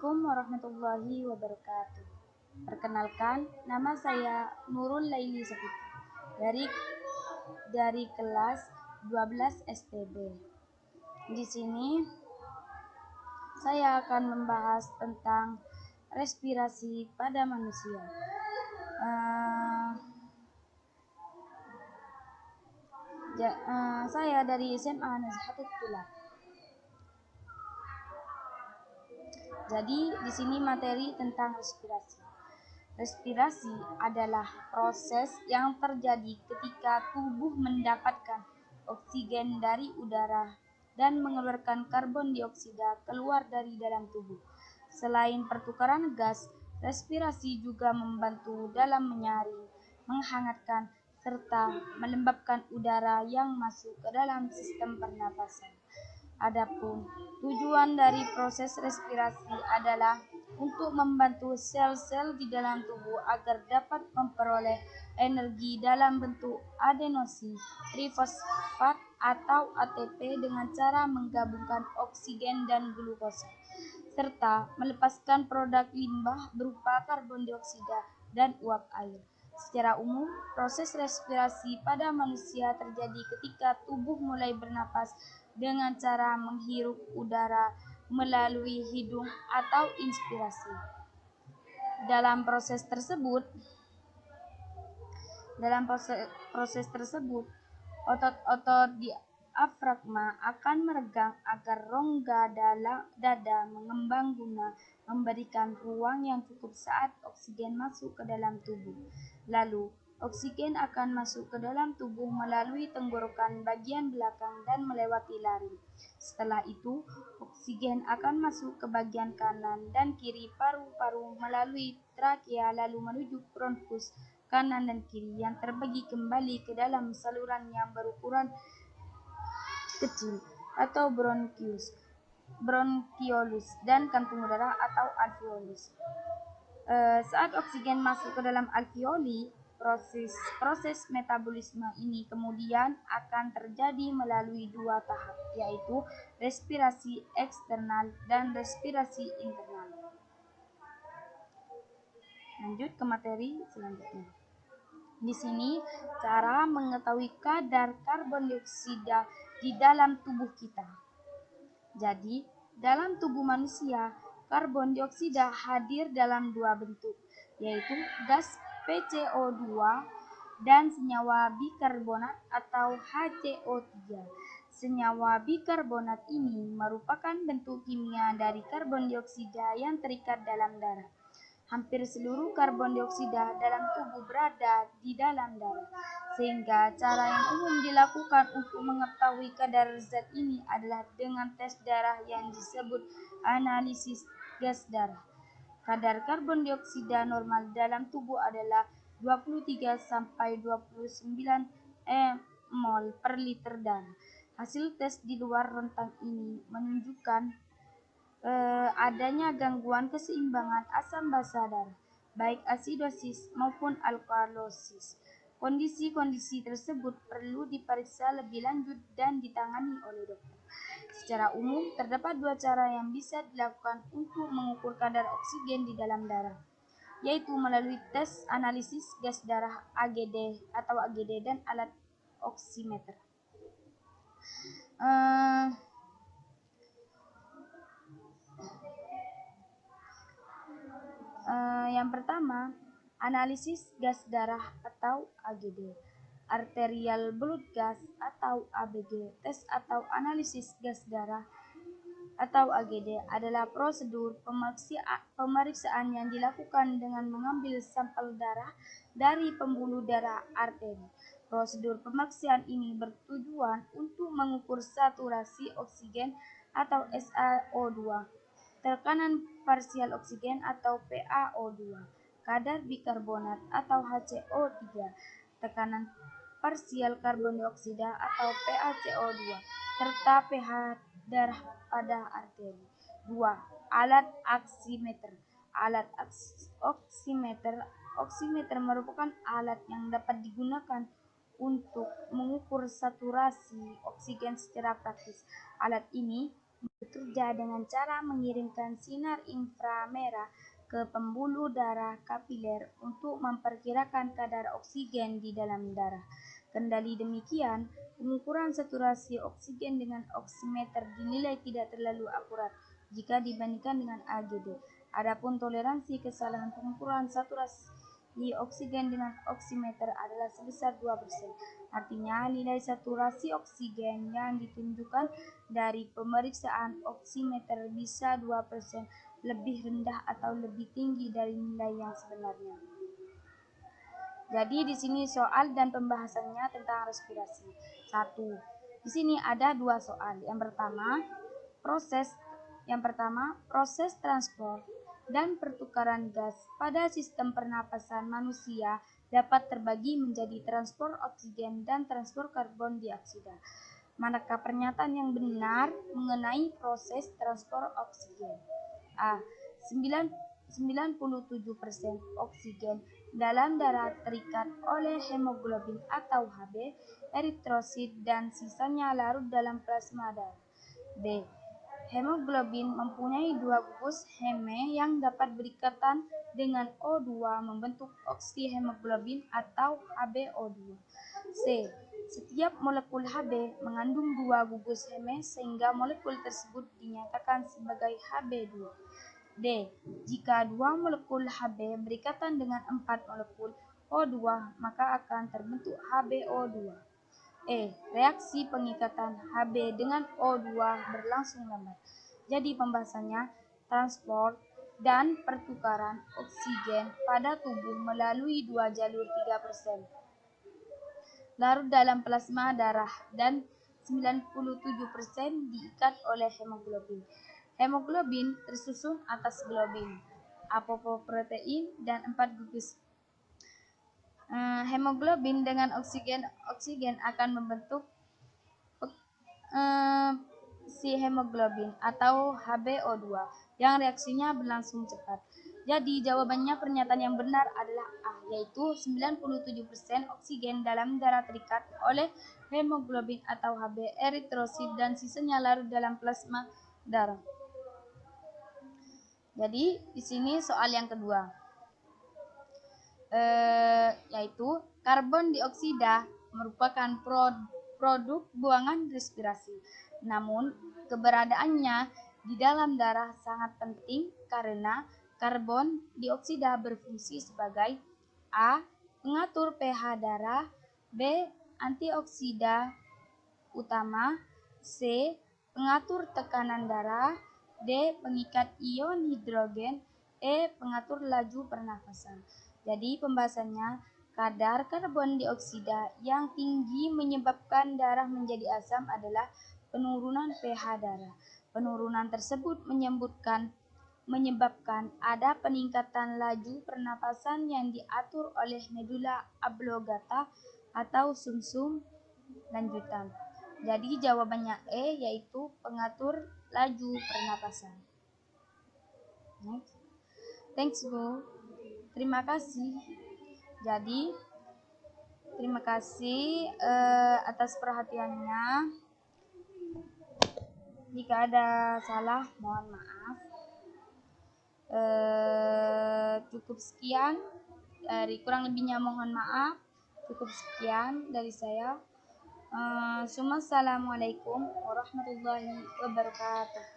Assalamualaikum warahmatullahi wabarakatuh. Perkenalkan, nama saya Nurul Laili Safitri dari kelas 12 STB. Di sini saya akan membahas tentang respirasi pada manusia. Saya dari SMA Nazhatul Tulab. Jadi di sini materi tentang respirasi. Respirasi adalah proses yang terjadi ketika tubuh mendapatkan oksigen dari udara dan mengeluarkan karbon dioksida keluar dari dalam tubuh. Selain pertukaran gas, respirasi juga membantu dalam menyaring, menghangatkan, serta melembabkan udara yang masuk ke dalam sistem pernapasan. Adapun tujuan dari proses respirasi adalah untuk membantu sel-sel di dalam tubuh agar dapat memperoleh energi dalam bentuk adenosin trifosfat atau ATP dengan cara menggabungkan oksigen dan glukosa, serta melepaskan produk limbah berupa karbon dioksida dan uap air. Secara umum, proses respirasi pada manusia terjadi ketika tubuh mulai bernapas dengan cara menghirup udara melalui hidung atau inspirasi. Dalam proses tersebut, otot-otot diafragma akan meregang agar rongga dada mengembang guna memberikan ruang yang cukup saat oksigen masuk ke dalam tubuh. Lalu, oksigen akan masuk ke dalam tubuh melalui tenggorokan bagian belakang dan melewati laring. Setelah itu, oksigen akan masuk ke bagian kanan dan kiri paru-paru melalui trakea lalu menuju bronkus kanan dan kiri yang terbagi kembali ke dalam saluran yang berukuran kecil atau bronkiolus dan kantung udara atau alveolus. Saat oksigen masuk ke dalam alveoli, proses metabolisme ini kemudian akan terjadi melalui dua tahap, yaitu respirasi eksternal dan respirasi internal. Lanjut ke materi selanjutnya. Di sini cara mengetahui kadar karbon dioksida di dalam tubuh kita. Jadi, dalam tubuh manusia, karbon dioksida hadir dalam dua bentuk, yaitu gas PCO2 dan senyawa bikarbonat atau HCO3. Senyawa bikarbonat ini merupakan bentuk kimia dari karbon dioksida yang terikat dalam darah. Hampir seluruh karbon dioksida dalam tubuh berada di dalam darah, sehingga cara yang umum dilakukan untuk mengetahui kadar zat ini adalah dengan tes darah yang disebut analisis gas darah. Kadar karbon dioksida normal dalam tubuh adalah 23 sampai 29 mol per liter darah. Hasil tes di luar rentang ini menunjukkan adanya gangguan keseimbangan asam basa darah, baik asidosis maupun alkalosis. Kondisi-kondisi tersebut perlu diperiksa lebih lanjut dan ditangani oleh dokter. Secara umum, terdapat dua cara yang bisa dilakukan untuk mengukur kadar oksigen di dalam darah, yaitu melalui tes analisis gas darah AGD dan alat oximeter. Yang pertama, analisis gas darah atau AGD, arterial blood gas atau ABG. Tes atau analisis gas darah atau AGD adalah prosedur pemeriksaan yang dilakukan dengan mengambil sampel darah dari pembuluh darah arteri. Prosedur pemeriksaan ini bertujuan untuk mengukur saturasi oksigen atau SaO2, tekanan parsial oksigen atau PaO2, kadar bikarbonat atau HCO3, tekanan parsial karbon dioksida atau PaCO2, serta pH darah pada arteri. 2. Alat oximeter. Alat oximeter merupakan alat yang dapat digunakan untuk mengukur saturasi oksigen secara praktis. Alat ini bekerja dengan cara mengirimkan sinar inframerah ke pembuluh darah kapiler untuk memperkirakan kadar oksigen di dalam darah. Kendali demikian, pengukuran saturasi oksigen dengan oximeter dinilai tidak terlalu akurat jika dibandingkan dengan AGD. Adapun toleransi kesalahan pengukuran saturasi oksigen dengan oximeter adalah sebesar 2%. Artinya, nilai saturasi oksigen yang ditunjukkan dari pemeriksaan oximeter bisa 2% lebih rendah atau lebih tinggi dari nilai yang sebenarnya. Jadi di sini soal dan pembahasannya tentang respirasi. 1. Di sini ada 2 soal. Yang pertama, proses transport dan pertukaran gas pada sistem pernapasan manusia dapat terbagi menjadi transport oksigen dan transport karbon dioksida. Manakah pernyataan yang benar mengenai proses transport oksigen? A. 97% oksigen dalam darah terikat oleh hemoglobin atau Hb, eritrosit, dan sisanya larut dalam plasma darah. B. Hemoglobin mempunyai 2 gugus heme yang dapat berikatan dengan O2 membentuk oksihemoglobin atau HbO2. C. Setiap molekul Hb mengandung 2 gugus heme sehingga molekul tersebut dinyatakan sebagai Hb2. D. Jika 2 molekul Hb berikatan dengan 4 molekul O2 maka akan terbentuk HbO2. Reaksi pengikatan Hb dengan O2 berlangsung lambat. Jadi pembahasannya, transport dan pertukaran oksigen pada tubuh melalui 2 jalur 3%. Larut dalam plasma darah dan 97% diikat oleh hemoglobin. Hemoglobin tersusun atas globin, apoprotein, dan 4 gugus. Hemoglobin dengan oksigen akan membentuk si hemoglobin atau HbO2 yang reaksinya berlangsung cepat. Jadi jawabannya pernyataan yang benar adalah A, yaitu 97% oksigen dalam darah terikat oleh hemoglobin atau Hb, eritrosit, dan sisanya larut dalam plasma darah. Jadi di sini soal yang kedua. Yaitu karbon dioksida merupakan produk buangan respirasi. Namun, keberadaannya di dalam darah sangat penting karena karbon dioksida berfungsi sebagai A. Pengatur pH darah, B. Antioksida utama, C. Pengatur tekanan darah, D. Pengikat ion hidrogen, E. Pengatur laju pernafasan. Jadi pembahasannya, kadar karbon dioksida yang tinggi menyebabkan darah menjadi asam adalah penurunan pH darah. Penurunan tersebut menyebabkan ada peningkatan laju pernapasan yang diatur oleh medula oblongata atau sumsum lanjutan. Jadi jawabannya E, yaitu pengatur laju pernapasan. Next. Thanks Bu. Terima kasih. Jadi terima kasih atas perhatiannya. Jika ada salah mohon maaf. Cukup sekian. Kurang lebihnya mohon maaf. Cukup sekian dari saya. Assalamualaikum warahmatullahi wabarakatuh.